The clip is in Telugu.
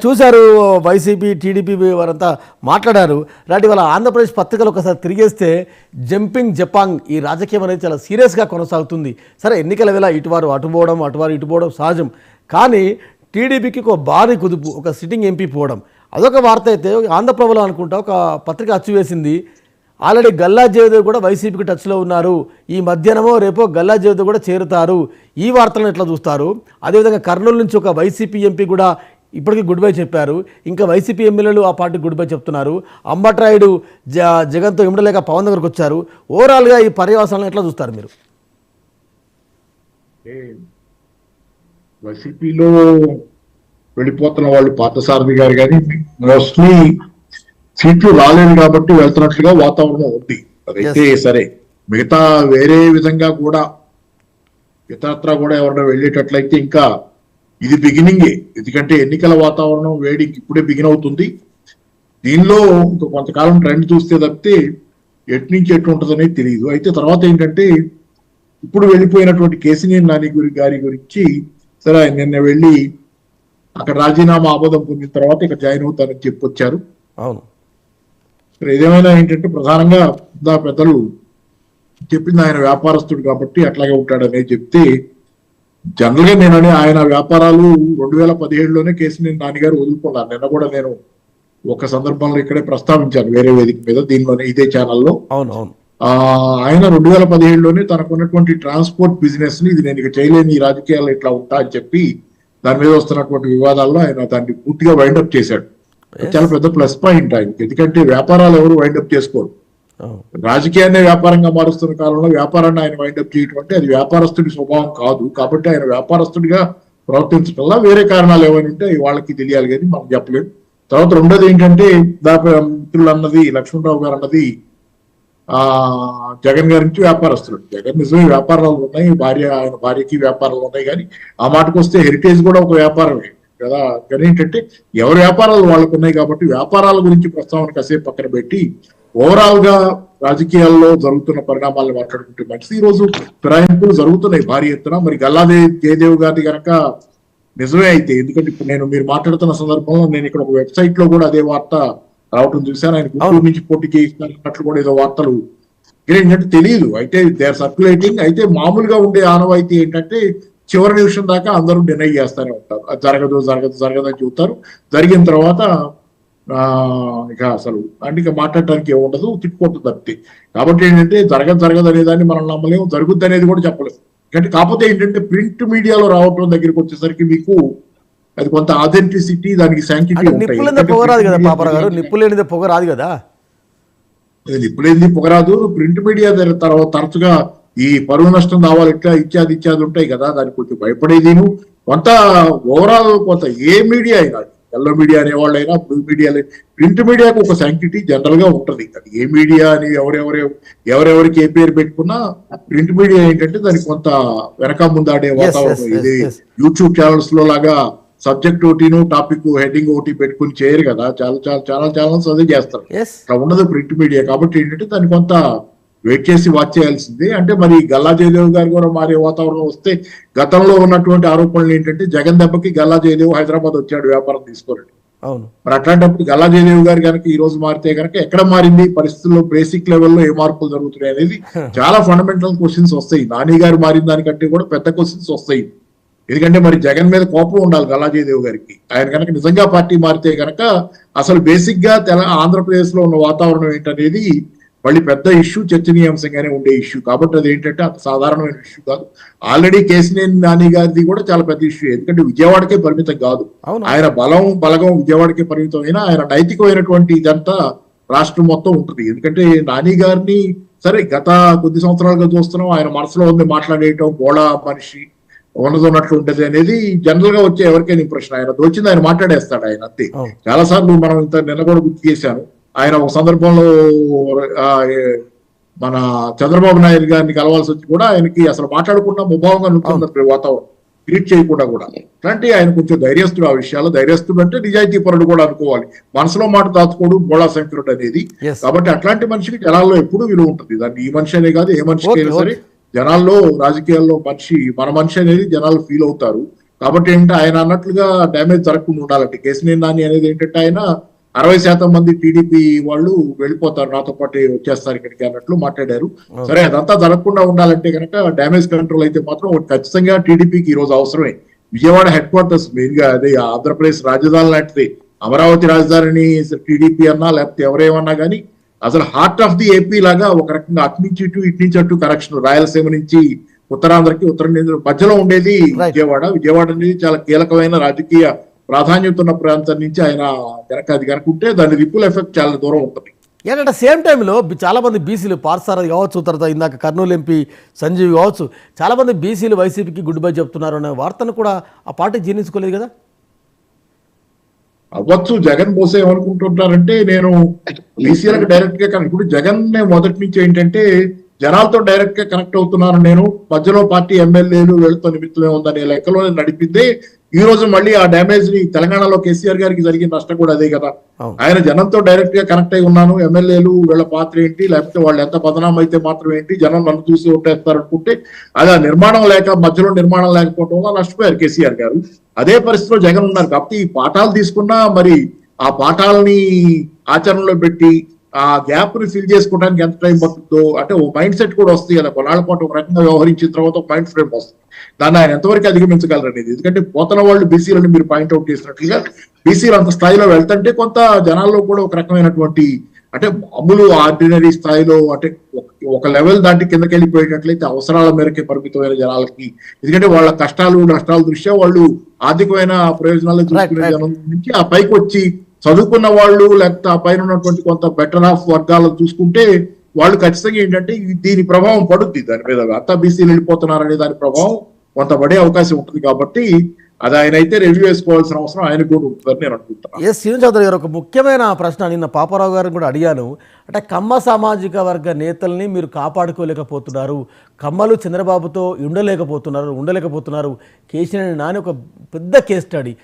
చూశారు వైసీపీ టీడీపీ వారంతా మాట్లాడారు. రాటి వాళ్ళ ఆంధ్రప్రదేశ్ పత్రికలు ఒకసారి తిరిగేస్తే జంపింగ్ జపాంగ్ ఈ రాజకీయం అనేది చాలా సీరియస్గా కొనసాగుతుంది. సరే, ఎన్నికల వేళ ఇటువారు అటుపోవడం అటువారు ఇటుపోవడం సహజం. కానీ టీడీపీకి ఒక భారీ కుదుపు, ఒక సిట్టింగ్ ఎంపీ పోవడం అదొక వార్త అయితే, ఆంధ్రప్రభలో అనుకుంటా ఒక పత్రిక అచ్చువేసింది. ఆల్రెడీ గల్లా జయదేవ్ కూడా వైసీపీకి టచ్లో ఉన్నారు, ఈ మధ్యాహ్నమో రేపో గల్లా జయదేవ్ కూడా చేరుతారు. ఈ వార్తలను ఎట్లా చూస్తారు? అదేవిధంగా కర్నూలు నుంచి ఒక వైసీపీ ఎంపీ కూడా ఇప్పటికీ గుడ్ బై చెప్పారు. ఇంకా వైసీపీ ఎమ్మెల్యేలు ఆ పార్టీకి గుడ్ బై చెప్తున్నారు. అంబట్రాయుడు జగన్తో ఇమ్మడలేక పవన్ దగ్గరకు వచ్చారు. ఓవరాల్గా ఈ పర్యవసానాలను ఎట్లా చూస్తారు మీరు? వైసీపీలో వెళ్ళిపోతున్న వాళ్ళు పార్థసారథి గారు కానీ మోస్ట్లీ సీట్లు రాలేదు కాబట్టి వెళ్తున్నట్లుగా వాతావరణం ఉంది. అదైతే సరే, మిగతా వేరే విధంగా కూడా ఇతరత్రా కూడా ఎవరైనా వెళ్ళేటట్లయితే ఇంకా ఇది బిగినింగే. ఎందుకంటే ఎన్నికల వాతావరణం వేడి ఇప్పుడే బిగిన్ అవుతుంది. దీనిలో ఇంకా కొంతకాలం ట్రెండ్ చూస్తే తప్పితే ఎటు నుంచి ఎటు ఉంటుందనేది తెలియదు. అయితే తర్వాత ఏంటంటే, ఇప్పుడు వెళ్ళిపోయినటువంటి కేసినేని నాని గారి గురించి సరే, ఆయన నిన్న వెళ్ళి అక్కడ రాజీనామా ఆమోదం పొందిన తర్వాత ఇక్కడ జాయిన్ అవుతారని చెప్పొచ్చారు. అవును, ఏదేమైనా ఏంటంటే ప్రధానంగా పెద్దలు చెప్పింది ఆయన వ్యాపారస్తుడు కాబట్టి అట్లాగే ఉంటాడు అనేది చెప్తే, జనరల్ గా నేనని ఆయన వ్యాపారాలు 2017లోనే కేసినేని నాని గారు వదులుకున్నారు. నిన్న కూడా నేను ఒక సందర్భంలో ఇక్కడే ప్రస్తావించాను వేరే వేదిక మీద, దీనిలోనే ఇదే ఛానల్లో. ఆయన 2017లోనే తనకున్నటువంటి ట్రాన్స్పోర్ట్ బిజినెస్ ని, ఇది నేను ఇక చేయలేని ఈ రాజకీయాలు ఇట్లా ఉంటా అని చెప్పి దాని మీద వస్తున్నటువంటి వివాదాల్లో ఆయన దాన్ని పూర్తిగా వైండప్ చేశాడు. చాలా పెద్ద ప్లస్ పాయింట్ ఆయనకి. ఎందుకంటే వ్యాపారాలు ఎవరు వైండప్ చేసుకోరు. రాజకీయాన్ని వ్యాపారంగా మారుస్తున్న కాలంలో వ్యాపారాన్ని ఆయన వైండప్ చేయటం అంటే అది వ్యాపారస్తుడి స్వభావం కాదు. కాబట్టి ఆయన వ్యాపారస్తుడిగా ప్రవర్తించడం వల్ల వేరే కారణాలు ఏమైనా ఉంటే వాళ్ళకి తెలియాలి కానీ మనం చెప్పలేము. తర్వాత రెండోది ఏంటంటే, మిత్రులు అన్నది, లక్ష్మణరావు గారు అన్నది జగన్ గారి నుంచి వ్యాపారస్తులు. జగన్ నిజమే వ్యాపారాలు ఉన్నాయి, ఆయన భార్యకి వ్యాపారాలు ఉన్నాయి. కానీ ఆ మాటకు వస్తే హెరిటేజ్ కూడా ఒక వ్యాపారమే కదా. కానీ ఏంటంటే ఎవరి వ్యాపారాలు వాళ్ళకు ఉన్నాయి కాబట్టి వ్యాపారాల గురించి ప్రస్తావన కాసేపు పక్కన పెట్టి ఓవరాల్ గా రాజకీయాల్లో జరుగుతున్న పరిణామాలను మాట్లాడుకుంటే మంచిది. ఈ రోజు ఫిరాయింపులు జరుగుతున్నాయి భారీ ఎత్తున. మరి గల్లా జయదేవ్ గారి కనుక నిజమే అయితే, ఎందుకంటే ఇప్పుడు మీరు మాట్లాడుతున్న సందర్భంలో నేను ఇక్కడ ఒక వెబ్సైట్ లో కూడా అదే వార్త రావటం చూశాను. ఆయన గుంటూరు నుంచి పోటీ చేయిస్తున్నట్లు కూడా ఏదో వార్తలు ఏంటంటే తెలియదు. అయితే దే ఆర్ సర్క్యులేటింగ్. అయితే మామూలుగా ఉండే ఆనవాయితీ ఏంటంటే చివరి నిమిషం దాకా అందరూ డినై చేస్తూనే ఉంటారు. అది జరగదు జరగదు జరగదు అని చెబుతారు. జరిగిన తర్వాత ఇక అసలు అంటే ఇక మాట్లాడటానికి ఏముండదు, తిట్టుకుంటుంది తప్పితే. కాబట్టి ఏంటంటే జరగదు అనేదాన్ని మనం నమ్మలేము, జరుగుద్ది అనేది కూడా చెప్పలేము. అంటే కాకపోతే ఏంటంటే ప్రింట్ మీడియాలో రావటం దగ్గరికి వచ్చేసరికి మీకు అది కొంత ఆథెంటిసిటీ, దానికి శాంక్టిటీ ఉంటాయి. నిప్పులేనిదే పొగరాదు కదా. నిప్పులేనిది పొగరాదు. ప్రింట్ మీడియా తర్వాత తరచుగా ఈ పరువు నష్టం దావాలు ఇత్యాది ఉంటాయి కదా, దానికి కొంచెం భయపడేది. కొంత ఓవరాల్ కొంత ఏ మీడియా అయినా, ఎల్లో మీడియా అనేవాళ్ళైనా, బ్లూ మీడియా, ప్రింట్ మీడియాకు ఒక శాంక్టిటీ జనరల్ గా ఉంటది. అది ఏ మీడియా అని ఎవరెవరికి ఏ పేరు పెట్టుకున్నా ప్రింట్ మీడియా ఏంటంటే దానికి కొంత వెనక ముందాడే వాతావరణం. ఇది యూట్యూబ్ ఛానల్స్ లో లాగా సబ్జెక్ట్ ఒకటిను టాపిక్ హెడ్డింగ్ ఒకటి పెట్టుకుని చేయరు కదా. చాలా ఛానల్స్ అదే చేస్తారు. అట్లా ఉండదు ప్రింట్ మీడియా. కాబట్టి ఏంటంటే దాన్ని కొంత వెయిట్ చేసి వాచ్ చేయాల్సిందే. అంటే మరి గల్లా జయదేవ్ గారు కూడా మారే వాతావరణం వస్తే, గతంలో ఉన్నటువంటి ఆరోపణలు ఏంటంటే జగన్ దెబ్బకి గల్లా జయదేవ్ హైదరాబాద్ వచ్చాడు వ్యాపారం తీసుకోరండి. మరి అట్లాంటప్పుడు గల్లా జయదేవ్ గారు కనుక ఈ రోజు మారితే కనుక ఎక్కడ మారింది, పరిస్థితుల్లో బేసిక్ లెవెల్లో ఏ మార్పులు జరుగుతున్నాయి అనేది చాలా ఫండమెంటల్ క్వశ్చన్స్ వస్తాయి. నాని గారు మారిన దానికంటే కూడా పెద్ద క్వశ్చన్స్ వస్తాయి. ఎందుకంటే మరి జగన్ మీద కోపం ఉండాలి గల్లా జయదేవ్ గారికి. ఆయన కనుక నిజంగా పార్టీ మారితే కనుక అసలు బేసిక్ గా ఆంధ్రప్రదేశ్ లో ఉన్న వాతావరణం ఏంటనేది మళ్ళీ పెద్ద ఇష్యూ, చర్చనీయాంశంగానే ఉండే ఇష్యూ. కాబట్టి అది ఏంటంటే అంత సాధారణమైన ఇష్యూ కాదు. ఆల్రెడీ కేసినేని నాని గారిది కూడా చాలా పెద్ద ఇష్యూ. ఎందుకంటే విజయవాడకే పరిమితం కాదు, ఆయన బలగం విజయవాడకే పరిమితం అయినా ఆయన నైతికమైనటువంటి ఇదంతా రాష్ట్రం మొత్తం ఉంటుంది. ఎందుకంటే నాని గారిని సరే గత కొద్ది సంవత్సరాలుగా చూస్తున్నాం, ఆయన మనసులో ఉంది మాట్లాడేయటం, గోళ మనిషి ఉన్నట్లు ఉంటది అనేది జనరల్ గా వచ్చే ఎవరికైనా ఇంప్రెషన్. ఆయన దోచింది ఆయన మాట్లాడేస్తాడు ఆయన అంతే. చాలా సార్లు మనం నిన్న కూడా గుర్తు చేశాను. ఆయన ఒక సందర్భంలో మన చంద్రబాబు నాయుడు గారిని కలవాల్సి వచ్చి కూడా ఆయనకి అసలు మాట్లాడకుండా ముభావంగా ఉంటుంది వాతావరణం, ట్రీట్ చేయకుండా కూడా. అంటే ఆయన కొంచెం ధైర్యస్తుడు. ఆ విషయాలు ధైర్యస్తుడు అంటే నిజాయితీ పరుడు కూడా అనుకోవాలి. మనసులో మాట దాచుకోడు బోళా శంకరుడు అనేది. కాబట్టి అట్లాంటి మనిషికి జనాల్లో ఎప్పుడు విలువ ఉంటుంది. దాన్ని ఈ మనిషి అనే కాదు, ఏ మనిషికి అయినా సరే జనాల్లో రాజకీయాల్లో మన మనిషి అనేది జనాలు ఫీల్ అవుతారు. కాబట్టి ఏంటంటే ఆయన అన్నట్లుగా డ్యామేజ్ జరగకుండా ఉండాలంటే కేసినేని నాని అనేది ఏంటంటే ఆయన 60% మంది టీడీపీ వాళ్ళు వెళ్ళిపోతారు నాతో పాటు వచ్చేస్తారు ఇక్కడికి అన్నట్లు మాట్లాడారు. సరే అదంతా జరగకుండా ఉండాలంటే కనుక డ్యామేజ్ కంట్రోల్ అయితే మాత్రం ఒకటి ఖచ్చితంగా టీడీపీకి ఈ రోజు అవసరమే. విజయవాడ హెడ్ క్వార్టర్స్ మెయిన్ గా అదే ఆంధ్రప్రదేశ్ రాజధాని లాంటిది. అమరావతి రాజధానిని టీడీపీ అన్నా లేకపోతే ఎవరేమన్నా కానీ అసలు హార్ట్ ఆఫ్ ది ఏపీ లాగా ఒక రకంగా అటు నుంచి ఇటు నుంచి అటు కనెక్షన్ రాయలసీమ నుంచి ఉత్తరాంధ్రకి మధ్యలో ఉండేది విజయవాడ అనేది చాలా కీలకమైన రాజకీయ ప్రాధాన్యత ఉన్న ప్రాంతం నుంచి ఆయన అది కనుకుంటే దాని రిపుల్ ఎఫెక్ట్ చాలా దూరం ఉంటుంది. ఏంటంటే సేమ్ టైంలో చాలామంది బీసీలు పార్సారథి కావచ్చు, తర్వాత ఇందాక కర్నూలు ఎంపీ సంజీవ్ కావచ్చు, చాలామంది బీసీలు వైసీపీకి గుడ్ బై చెప్తున్నారు అనే వార్తను కూడా ఆ పార్టీ జీర్ణించుకోలేదు కదా. అవ్వచ్చు. జగన్ బోస్ ఏమనుకుంటుంటారంటే నేను బీసీలకు డైరెక్ట్ గా కనెక్ట్, ఇప్పుడు జగన్ మొదటి నుంచి ఏంటంటే జనాలతో డైరెక్ట్ గా కనెక్ట్ అవుతున్నాను, నేను మధ్యలో పార్టీ ఎమ్మెల్యేలు వెళుతో నిమిత్తమే ఉందనే లెక్కలో నడిపితే ఈ రోజు మళ్ళీ ఆ డ్యామేజ్ ని తెలంగాణలో కేసీఆర్ గారికి జరిగిన నష్టం కూడా అదే కదా. ఆయన జనంతో డైరెక్ట్ గా కనెక్ట్ అయి ఉన్నాను, ఎమ్మెల్యేలు వీళ్ళ పాత్ర ఏంటి, లేకపోతే వాళ్ళు ఎంత బదనాం అయితే మాత్రం ఏంటి, జనం నన్ను చూసి ఓటేస్తారు అనుకుంటే అది ఆ నిర్మాణం లేక మధ్యలో నిర్మాణం లేకపోవడం వల్ల నష్టపోయారు కేసీఆర్ గారు. అదే పరిస్థితిలో జగన్ ఉన్నారు. కాబట్టి ఈ పాఠాలు తీసుకున్నా మరి ఆ పాఠాలని ఆచరణలో పెట్టి ఆ గ్యాప్ ని ఫిల్ చేసుకోవడానికి ఎంత టైం పడుతుందో అంటే ఓ మైండ్ సెట్ కూడా వస్తుంది కదా. కొన్నాళ్ళ పాటు ఒక రకంగా వ్యవహరించిన తర్వాత ఒక మైండ్ ఫ్రేమ్ వస్తుంది. దాన్ని ఆయన ఎంతవరకు అధిగమించగలరు అనేది. ఎందుకంటే పోతన వాళ్ళు బీసీలను మీరు పాయింట్అవుట్ చేసినట్లుగా బీసీలు అంత స్థాయిలో వెళ్తుంటే కొంత జనాల్లో కూడా ఒక రకమైనటువంటి అంటే మామూలు ఆర్డినరీ స్థాయిలో అంటే ఒక లెవెల్ దాటి కిందకి వెళ్ళిపోయేటట్లయితే అవసరాల మేరకే పరిమితమైన జనాలకి, ఎందుకంటే వాళ్ళ కష్టాలు నష్టాల దృష్ట్యా వాళ్ళు ఆర్థికమైన ప్రయోజనాలు చూసుకునే జనం నుంచి ఆ పైకి వచ్చి చదువుకున్న వాళ్ళు లేకపోతే ఆ పైన ఉన్నటువంటి కొంత బెటర్ ఆఫ్ వర్గాలను చూసుకుంటే వాళ్ళు ఖచ్చితంగా ఏంటంటే దీని ప్రభావం పడుద్ది దాని మీద. అంతా బీసీలు వెళ్ళిపోతున్నారనే దాని ప్రభావం కొంత పడే అవకాశం ఉంటుంది. కాబట్టి అది ఆయన అయితే రివ్యూ వేసుకోవాల్సిన అవసరం ఆయనకు కూడా ఉంటుందని నేను అనుకుంటున్నాను. శ్రీను చౌదరి గారు, ఒక ముఖ్యమైన ప్రశ్న నిన్న పాపారావు గారిని కూడా అడిగాను. అంటే కమ్మ సామాజిక వర్గ నేతల్ని మీరు కాపాడుకోలేకపోతున్నారు, కమ్మలు చంద్రబాబుతో ఉండలేకపోతున్నారు. కేసీఆర్ నాని ఒక పెద్ద కేస్ స్టడీ.